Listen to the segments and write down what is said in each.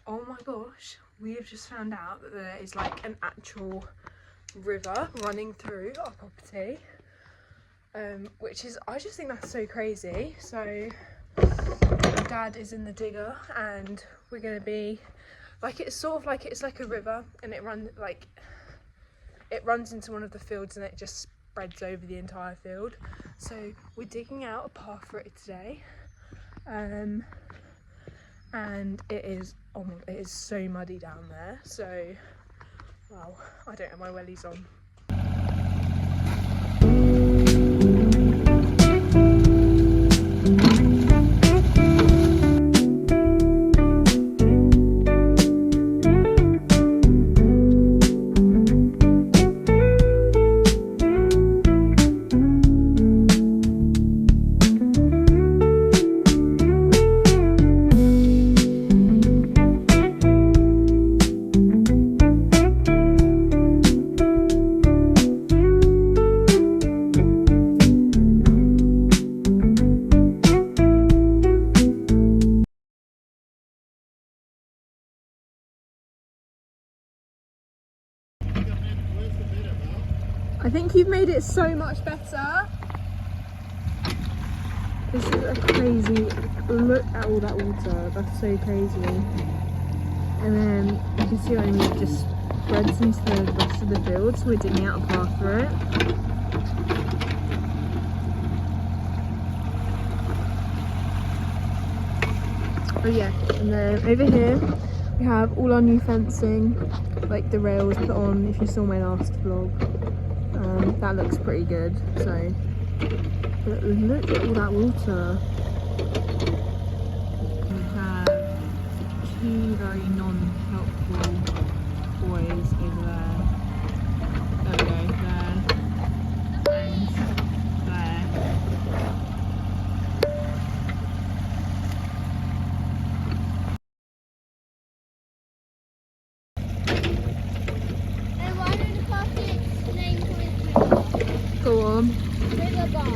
Oh my gosh, we have just found out that there is like an actual river running through our property, which is, I just think that's so crazy. So Dad is in the digger and we're gonna be like, it's sort of like, it's like a river and it runs into one of the fields and it just spreads over the entire field. So we're digging out a path for it today, and it is so muddy down there. So, well, I don't have my wellies on. I think you've made it so much better. This is a crazy, look at all that water, that's so crazy. And then you can see what I mean, it just spreads into the rest of the field, so we're digging out a path for it. Oh yeah, and then over here we have all our new fencing, like the rails put on, if you saw my last vlog. That looks pretty good. So, but look at all that water. We have two very non-helpful boys over there. There we go, there and there. And why don't the buckets name for it? Go on. River Guy.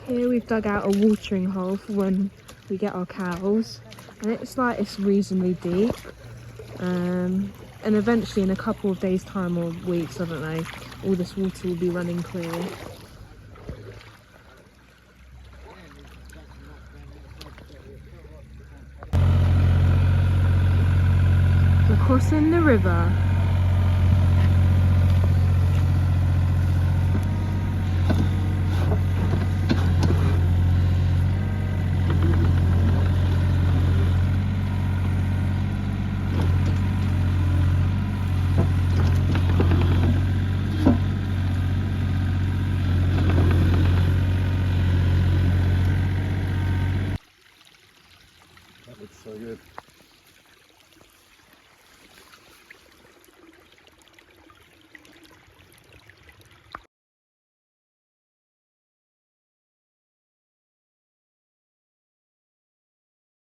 Here we've dug out a watering hole for when we get our cows, and it's reasonably deep, and eventually in a couple of days time or weeks, I don't know, all this water will be running clear. We're crossing the river. So good.